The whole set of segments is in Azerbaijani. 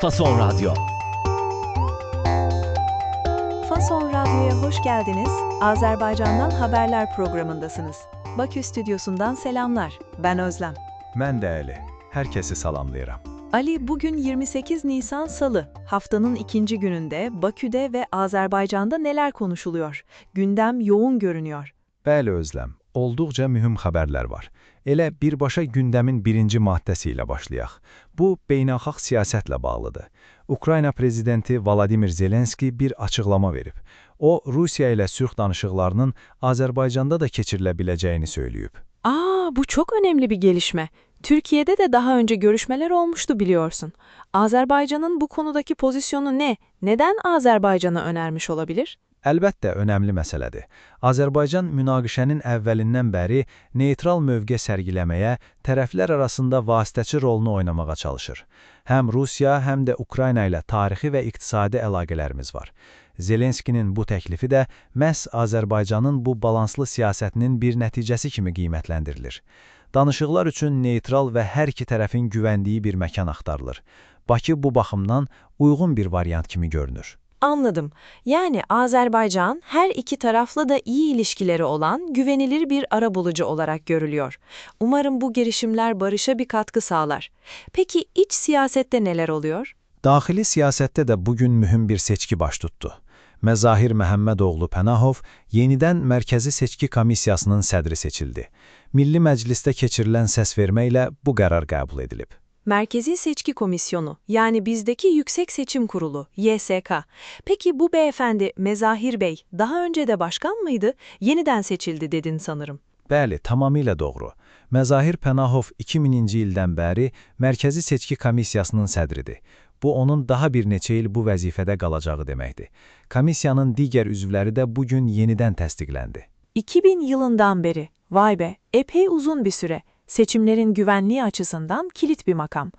Fason Radyo. Fason Radyo'ya hoş geldiniz. Azerbaycan'dan haberler programındasınız. Bakü stüdyosundan selamlar. Ben Özlem. Mən də Ali. Herkesi salamlayıram. Ali, bugün 28 Nisan Salı. Haftanın ikinci gününde Bakü'de ve Azerbaycan'da neler konuşuluyor? Gündem yoğun görünüyor. Bəli Özlem, olduqca mühüm xəbərlər var. Elə birbaşa gündəmin birinci maddəsi ilə başlayaq. Bu, beynəlxalq siyasətlə bağlıdır. Ukrayna prezidenti Vladimir Zelenski bir açıqlama verib. O, Rusiya ilə sülh danışıqlarının Azərbaycanda da keçirilə biləcəyini söyləyib. Bu çok önemli bir gelişme. Türkiye'de de daha önce görüşmeler olmuştu biliyorsun. Azerbaycan'ın bu konudaki pozisyonu ne? Neden Azerbaycan'a önermiş olabilir? Əlbəttə, önəmli məsələdir. Azərbaycan münaqişənin əvvəlindən bəri neytral mövqe sərgiləməyə, tərəflər arasında vasitəçi rolunu oynamağa çalışır. Həm Rusiya, həm də Ukrayna ilə tarixi və iqtisadi əlaqələrimiz var. Zelenskinin bu təklifi də məhz Azərbaycanın bu balanslı siyasətinin bir nəticəsi kimi qiymətləndirilir. Danışıqlar üçün neytral və hər iki tərəfin güvəndiyi bir məkan axtarılır. Bakı bu baxımdan uyğun bir variant kimi görünür. Anladım. Yani Azerbaycan her iki tarafla da iyi ilişkileri olan güvenilir bir arabulucu olarak görülüyor. Umarım bu girişimler barışa bir katkı sağlar. Peki iç siyasette neler oluyor? Daxili siyasətdə də bugün mühüm bir seçki baş tutdu. Məzahir Məhəmmədoğlu Pənahov yenidən Mərkəzi Seçki Komissiyasının sədri seçildi. Milli Məclisdə keçirilən səsvermə ilə bu qərar qəbul edilib. Merkezi Seçki Komisyonu, yani bizdeki Yüksek Seçim Kurulu, YSK. Peki bu beyefendi Mezahir Bey daha önce de başkan mıydı? Yeniden seçildi dedin sanırım. Bəli, tamamilə doğru. Məzahir Pənahov 2000-ci ildən bəri Mərkəzi Seçki Komissiyasının sədridir. Bu, onun daha bir neçə il bu vəzifədə qalacağı deməkdir. Komissiyanın digər üzvləri də bugün yenidən təsdiqləndi. 2000 yılından beri, vay be, epey uzun bir süre. Seçimlerin güvenliği açısından kilit bir makam.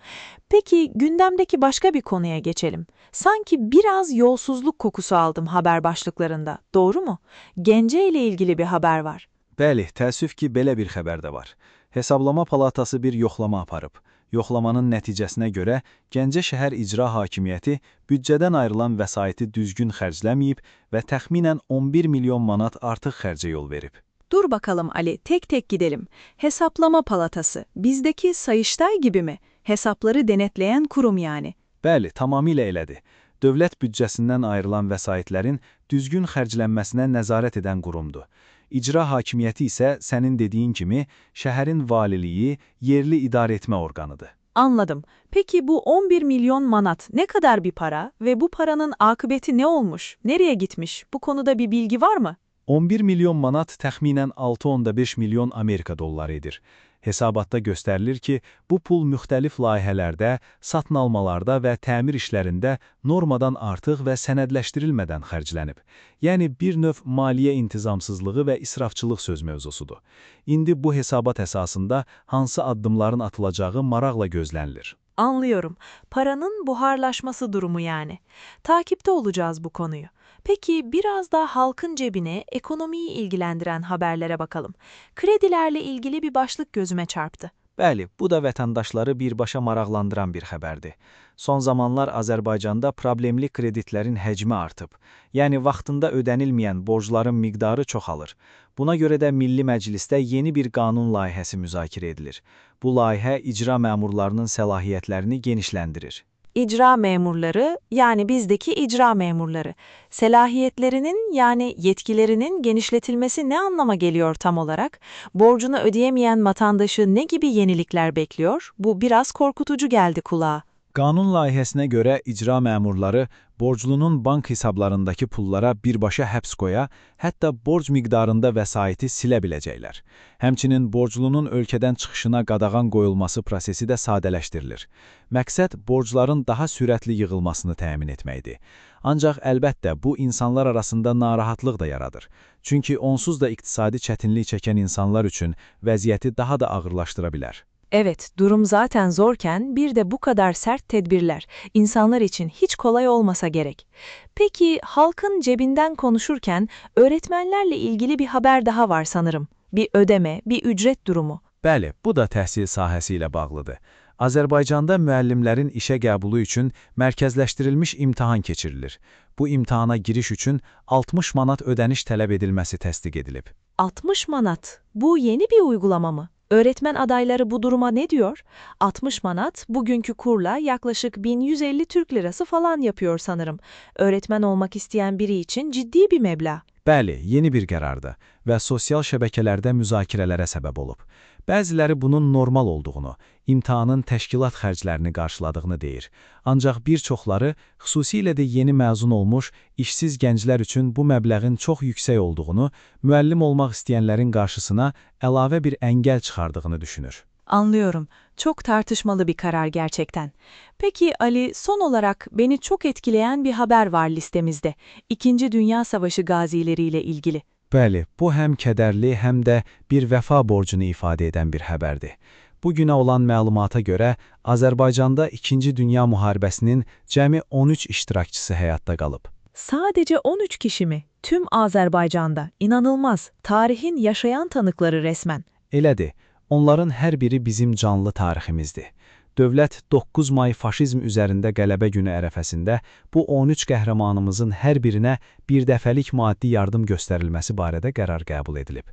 Peki gündemdeki başka bir konuya geçelim. Sanki biraz yolsuzluk kokusu aldım haber başlıklarında, doğru mu? Gence ile ilgili bir haber var. Bəli, təəssüf ki, belə bir xəbər də var. Hesablama Palatası bir yoxlama aparıb. Yoxlamanın nəticəsinə görə Gəncə şəhər icra hakimiyyəti büdcədən ayrılan vəsaiti düzgün xərcləməyib və təxminən 11 milyon manat artıq xərcə yol verib. Dur bakalım Ali, tek tek gidelim. Hesaplama Palatası, bizdeki Sayıştay gibi mi? Hesapları denetleyen kurum yani. Bəli, tamamilə elədir. Dövlət büdcəsindən ayrılan vəsaitlərin düzgün xərclənməsinə nəzarət edən qurumdur. İcra hakimiyyəti isə sənin dediyin kimi şəhərin valiliyi, yerli idarəetmə orqanıdır. Anladım. Peki bu 11 milyon manat ne kadar bir para ve bu paranın akıbeti ne olmuş? Nereye gitmiş? Bu konuda bir bilgi var mı? 11 milyon manat təxminən 6,5 milyon Amerika dolları edir. Hesabatda göstərilir ki, bu pul müxtəlif layihələrdə, satın almalarda və təmir işlərində normadan artıq və sənədləşdirilmədən xərclənib. Yəni bir növ maliyyə intizamsızlığı və israfçılıq söz mövzusudur. İndi bu hesabat əsasında hansı addımların atılacağı maraqla gözlənilir. Anlıyorum. Paranın buharlaşması durumu yani. Takipte olacağız bu konuyu. Peki biraz da halkın cebine, ekonomiyi ilgilendiren haberlere bakalım. Kredilerle ilgili bir başlık gözüme çarptı. Bəli, bu da vətəndaşları birbaşa maraqlandıran bir xəbərdir. Son zamanlar Azərbaycanda problemli kreditlərin həcmi artıb. Yəni vaxtında ödənilməyən borcların miqdarı çoxalır. Buna görə də Milli Məclisdə yeni bir qanun layihəsi müzakirə edilir. Bu layihə icra məmurlarının səlahiyyətlərini genişləndirir. İcra memurları, yani bizdeki icra memurları, selahiyetlerinin yani yetkilerinin genişletilmesi ne anlama geliyor tam olarak? Borcunu ödeyemeyen vatandaşı ne gibi yenilikler bekliyor? Bu biraz korkutucu geldi kulağa. Qanun layihəsinə görə icra məmurları borclunun bank hesablarındakı pullara birbaşa həbs qoya, hətta borc miqdarında vəsaiti silə biləcəklər. Həmçinin borclunun ölkədən çıxışına qadağan qoyulması prosesi də sadələşdirilir. Məqsəd borcların daha sürətli yığılmasını təmin etməkdir. Ancaq əlbəttə bu insanlar arasında narahatlıq da yaradır. Çünki onsuz da iqtisadi çətinlik çəkən insanlar üçün vəziyyəti daha da ağırlaşdıra bilər. Evet, durum zaten zorken bir de bu kadar sert tedbirler insanlar için hiç kolay olmasa gerek. Peki halkın cebinden konuşurken öğretmenlerle ilgili bir haber daha var sanırım. Bir ödeme, bir ücret durumu. Bəli, bu da təhsil sahəsi ilə bağlıdır. Azərbaycanda müəllimlərin işə qəbulu üçün mərkəzləşdirilmiş imtahan keçirilir. Bu imtahana giriş üçün 60 manat ödəniş tələb edilməsi təsdiq edilib. 60 manat. Bu yeni bir uygulama mı? Öğretmen adayları bu duruma ne diyor? 60 manat bugünkü kurla yaklaşık 1150 Türk lirası falan yapıyor sanırım. Öğretmen olmak isteyen biri için ciddi bir meblağ. Bəli, yeni bir qərardır və sosial şəbəkələrdə müzakirələrə səbəb olub. Bəziləri bunun normal olduğunu, imtahanın təşkilat xərclərini qarşıladığını deyir. Ancaq bir çoxları, xüsusilə də yeni məzun olmuş, işsiz gənclər üçün bu məbləğin çox yüksək olduğunu, müəllim olmaq istəyənlərin qarşısına əlavə bir əngəl çıxardığını düşünür. Anlıyorum. Çok tartışmalı bir karar gerçekten. Peki Ali, son olarak beni çok etkileyen bir haber var listemizde. İkinci Dünya Savaşı gazileriyle ilgili. Bəli, bu həm kədərli, həm də bir vəfa borcunu ifadə edən bir xəbərdir. Bu günə olan məlumata görə, Azərbaycanda 2-ci Dünya Müharibəsinin cəmi 13 iştirakçısı həyatda qalıb. Sadece 13 kişi mi? Tüm Azerbaycan'da. İnanılmaz. Tarihin yaşayan tanıkları resmen. Elədir, onların hər biri bizim canlı tariximizdir. Dövlət 9 may faşizm üzərində qələbə günü ərəfəsində bu 13 qəhrəmanımızın hər birinə bir dəfəlik maddi yardım göstərilməsi barədə qərar qəbul edilib.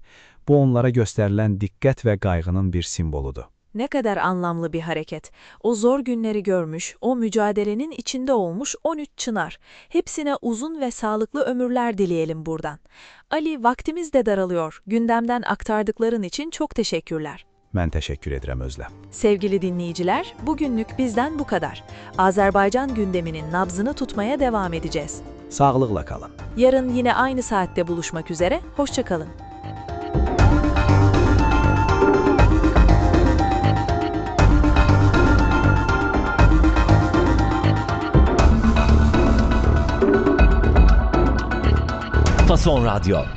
Bu onlara göstərilən diqqət və qayğının bir simboludur. Ne kadar anlamlı bir hareket. O zor günleri görmüş, o mücadelenin içinde olmuş 13 çınar. Hepsine uzun ve sağlıklı ömürler dileyelim buradan. Ali, vaktimiz de daralıyor. Gündemden aktardıkların için çok teşekkürler. Mən təşəkkür edirəm Özlem. Sevgili dinleyiciler, bugünlük bizden bu kadar. Azerbaycan gündeminin nabzını tutmaya devam edeceğiz. Sağlıqla qalın. Yarın yine aynı saatte buluşmak üzere, hoşça kalın. Fason Radyo